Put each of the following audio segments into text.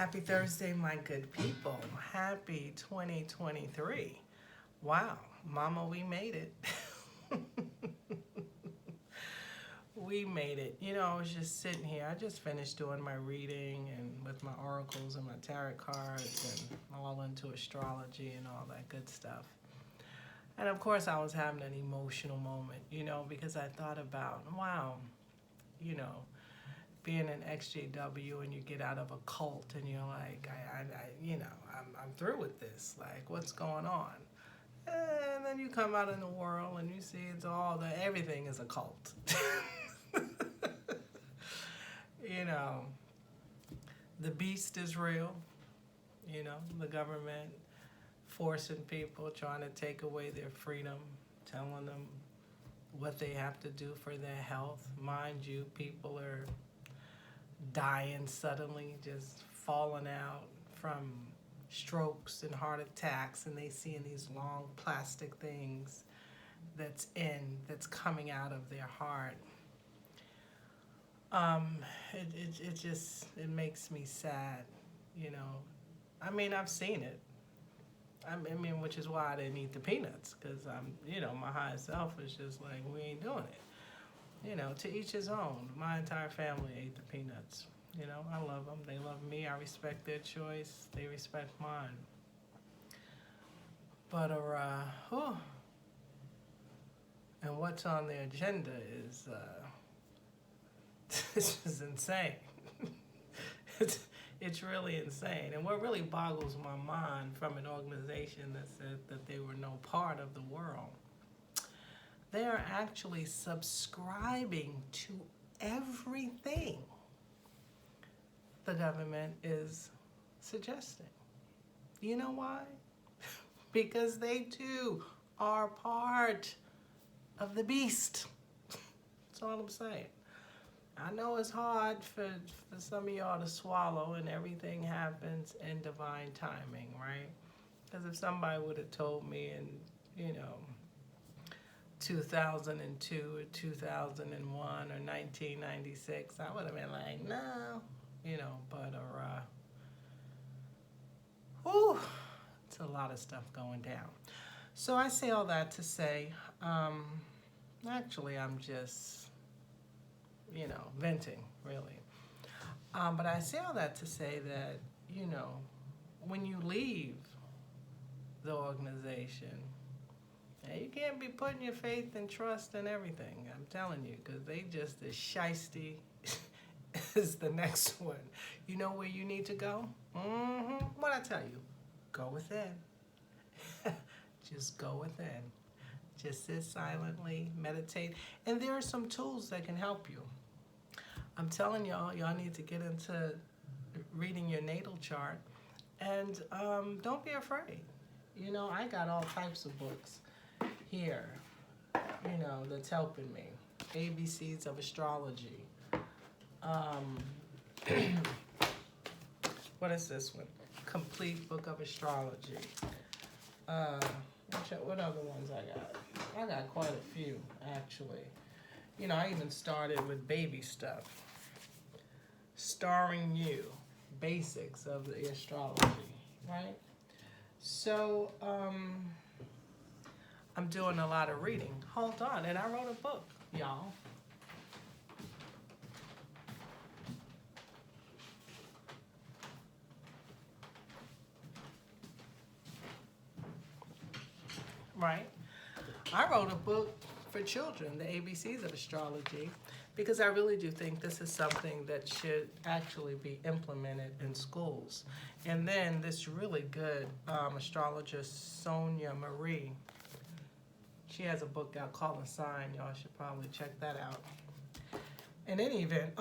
Happy Thursday, my good people. Happy 2023. Wow, Mama, we made it. We made it. I was just sitting here. I just finished doing my reading and with my oracles and my tarot cards and all into astrology and all that good stuff. And of course, I was having an emotional moment, because I thought about, wow, you know, being an XJW and you get out of a cult and you're like, I'm through with this. Like, what's going on? And then you come out in the world and you see everything is a cult. The beast is real. The government forcing people, trying to take away their freedom, telling them what they have to do for their health. Mind you, people are dying suddenly, just falling out from strokes and heart attacks, and they see in these long plastic things that's coming out of their heart. It makes me sad, I've seen it. Which is why I didn't eat the peanuts, because my higher self is just like, we ain't doing it. To each his own. My entire family ate the peanuts. I love them. They love me. I respect their choice. They respect mine. But, and what's on the agenda is, this is insane. It's really insane. And what really boggles my mind from an organization that said that they were no part of the world, they are actually subscribing to everything the government is suggesting. You know why? Because they too are part of the beast. That's all I'm saying. I know it's hard for some of y'all to swallow, and everything happens in divine timing, right? Because if somebody would have told me in, 2002 or 2001 or 1996, I would have been like, no, but it's a lot of stuff going down. So I say all that to say, actually I'm just, venting, really. But I say all that to say that, when you leave the organization, you can't be putting your faith and trust in everything. I'm telling you, because they just as shiesty as the next one. You know where you need to go? What I tell you, go within. Just go within. Just sit silently, meditate. And there are some tools that can help you. I'm telling y'all need to get into reading your natal chart. And don't be afraid. I got all types of books here, that's helping me. ABCs of Astrology. What is this one? Complete Book of Astrology. What other ones I got? I got quite a few, actually. I even started with baby stuff. Starring You, basics of the astrology, right? So, I'm doing a lot of reading. Hold on, and I wrote a book, y'all. Right? I wrote a book for children, the ABCs of Astrology, because I really do think this is something that should actually be implemented in schools. And then this really good astrologer, Sonia Marie, she has a book out called The Sign. Y'all should probably check that out. In any event,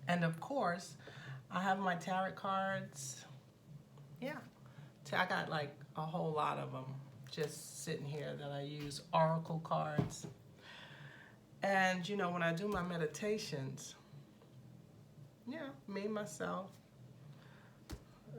and of course, I have my tarot cards. Yeah, I got like a whole lot of them just sitting here that I use, oracle cards. And when I do my meditations, me, myself,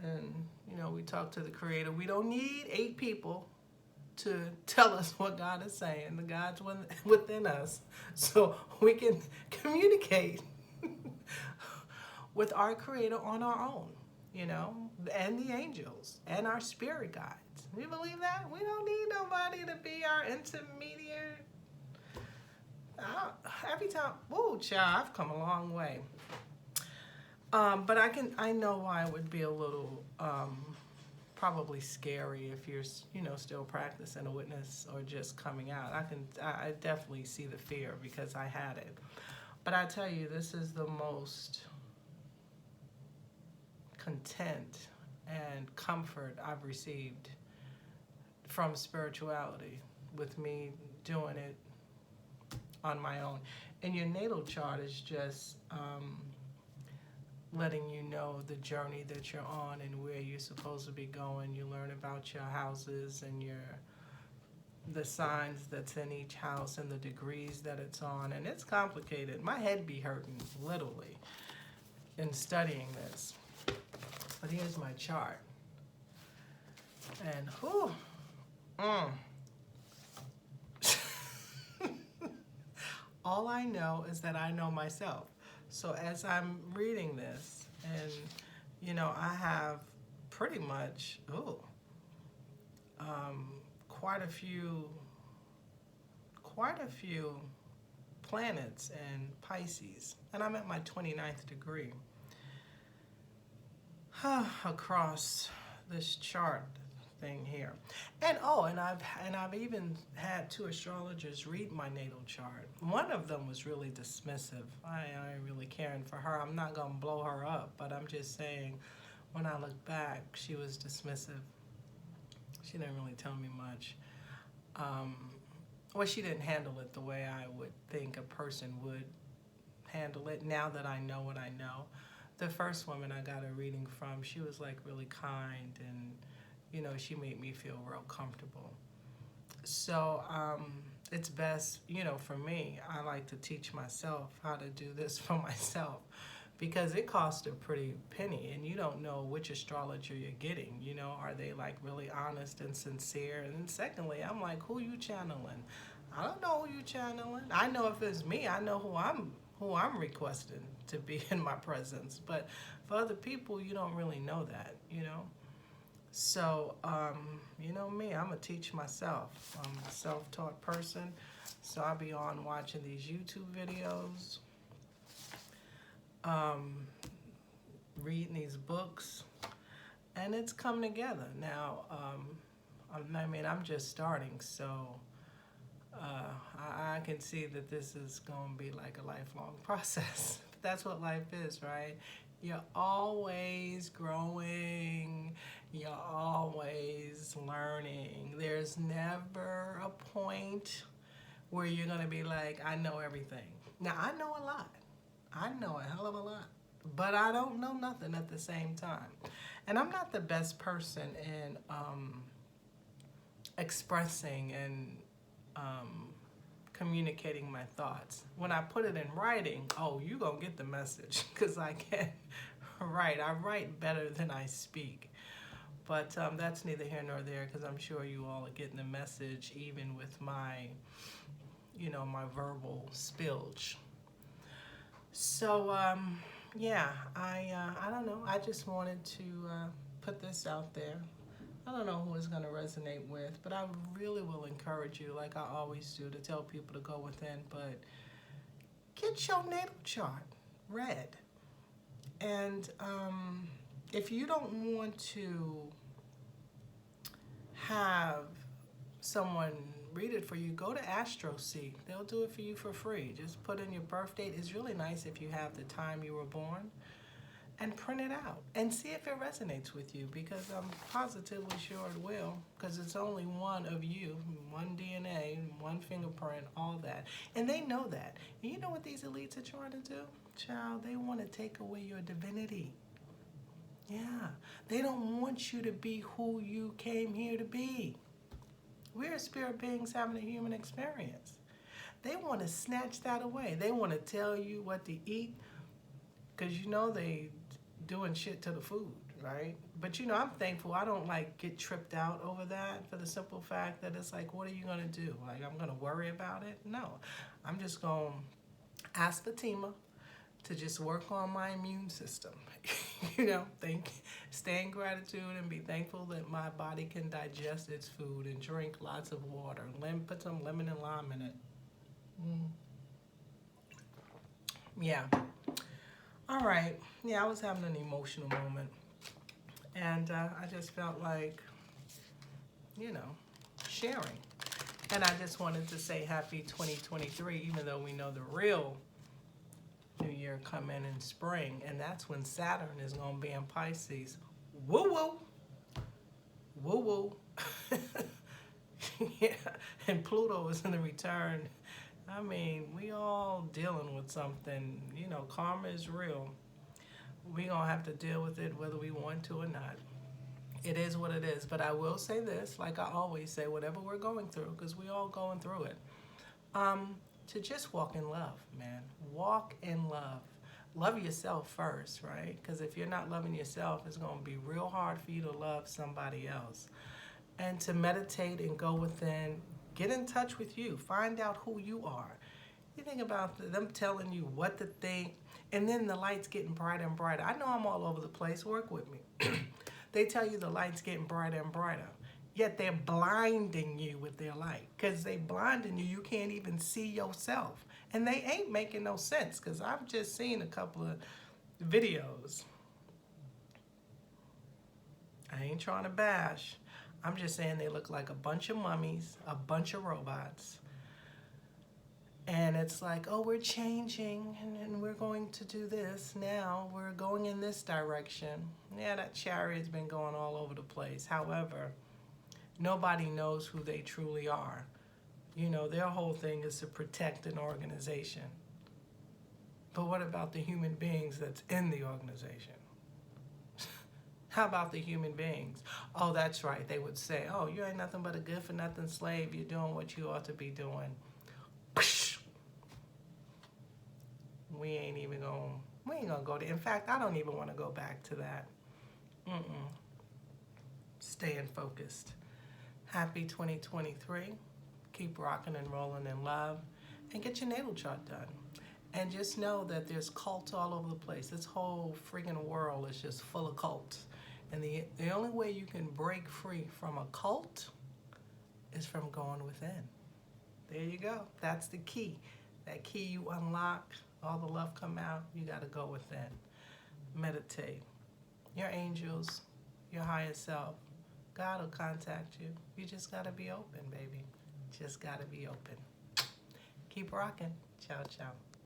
and we talk to the Creator. We don't need 8 people to tell us what God is saying. The God's within us, so we can communicate with our Creator on our own, you know, and the angels and our spirit guides. You believe that? We don't need nobody to be our intermediary. Every time, whoa, child, I've come a long way. But I know why it would be a little probably scary if you're, you know, still practicing a witness or just coming out. I definitely see the fear because I had it. But I tell you, this is the most content and comfort I've received from spirituality with me doing it on my own. And your natal chart is just letting you know the journey that you're on and where you're supposed to be going. You learn about your houses and the signs that's in each house and the degrees that it's on. And it's complicated. My head be hurting, literally, in studying this. But here's my chart. And whew, all I know is that I know myself. So as I'm reading this, and you know, I have pretty much quite a few planets in Pisces, and I'm at my 29th degree across this chart thing here. And I've even had 2 astrologers read my natal chart. One of them was really dismissive. I ain't really caring for her. I'm not gonna blow her up, but I'm just saying, when I look back, she was dismissive. She didn't really tell me much. Well, she didn't handle it the way I would think a person would handle it now that I know what I know. The first woman I got a reading from, she was like really kind, and you know, she made me feel real comfortable. So it's best, you know, for me, I like to teach myself how to do this for myself, because it costs a pretty penny, and you don't know which astrologer you're getting. You know, are they like really honest and sincere? And then secondly, I'm like, who you channeling? I don't know who you channeling. I know if it's me, I know who I'm requesting to be in my presence. But for other people, you don't really know that, you know. So, you know me, I'm going to teach myself. I'm a self-taught person, so I'll be on watching these YouTube videos, reading these books, and it's come together. Now, I'm just starting, so I can see that this is going to be like a lifelong process. But that's what life is, right? You're always growing. You're always learning. There's never a point where you're going to be like, I know everything. Now, I know a lot. I know a hell of a lot. But I don't know nothing at the same time. And I'm not the best person in expressing and communicating my thoughts. When I put it in writing, oh, you're going to get the message, because I can't write. I write better than I speak. But that's neither here nor there, because I'm sure you all are getting the message, even with my, you know, my verbal spillage. So, yeah, I don't know. I just wanted to put this out there. I don't know who it's going to resonate with, but I really will encourage you, like I always do, to tell people to go within, but get your natal chart read. And if you don't want to have someone read it for you, go to AstroSeek. They'll do it for you for free. Just put in your birth date. It's really nice if you have the time you were born, and print it out and see if it resonates with you, because I'm positively sure it will, because it's only one of you, one DNA, one fingerprint, all that. And they know that. And you know what these elites are trying to do? Child, they want to take away your divinity. Yeah, they don't want you to be who you came here to be. We're spirit beings having a human experience. They want to snatch that away. They want to tell you what to eat, because you know they doing shit to the food, right? But you know, I'm thankful I don't like get tripped out over that, for the simple fact that it's like, what are you gonna do? Like, I'm gonna worry about it? No, I'm just gonna ask Fatima to just work on my immune system. Stay in gratitude and be thankful that my body can digest its food and drink lots of water. Put some lemon and lime in it. Yeah. All right. Yeah, I was having an emotional moment. And I just felt like, sharing. And I just wanted to say happy 2023, even though we know the real New Year come in spring. And that's when Saturn is going to be in Pisces. Woo-woo. Woo-woo. Yeah. And Pluto is in the return. I mean, we all dealing with something. Karma is real. We're going to have to deal with it whether we want to or not. It is what it is. But I will say this, like I always say, whatever we're going through, because we all going through it, to just walk in love, man. Walk in love. Love yourself first, right? Because if you're not loving yourself, it's going to be real hard for you to love somebody else. And to meditate and go within, get in touch with you. Find out who you are. You think about them telling you what to think, and then the light's getting brighter and brighter. I know I'm all over the place. Work with me. They tell you the light's getting brighter and brighter, yet they're blinding you with their light. Because they blinding you, you can't even see yourself. And they ain't making no sense, because I've just seen a couple of videos. I ain't trying to bash. I'm just saying they look like a bunch of mummies, a bunch of robots. And it's like, oh, we're changing, and we're going to do this now. We're going in this direction. Yeah, that chariot's been going all over the place. However, nobody knows who they truly are. Their whole thing is to protect an organization. But what about the human beings that's in the organization? How about the human beings? Oh, that's right. They would say, oh, you ain't nothing but a good-for-nothing slave. You're doing what you ought to be doing. We ain't gonna go there. In fact, I don't even want to go back to that. Staying focused. Happy 2023. Keep rocking and rolling in love. And get your natal chart done. And just know that there's cults all over the place. This whole freaking world is just full of cults. And the only way you can break free from a cult is from going within. There you go. That's the key. That key you unlock, all the love come out, you got to go within. Meditate. Your angels, your higher self, God will contact you. You just got to be open, baby. Just got to be open. Keep rocking. Ciao, ciao.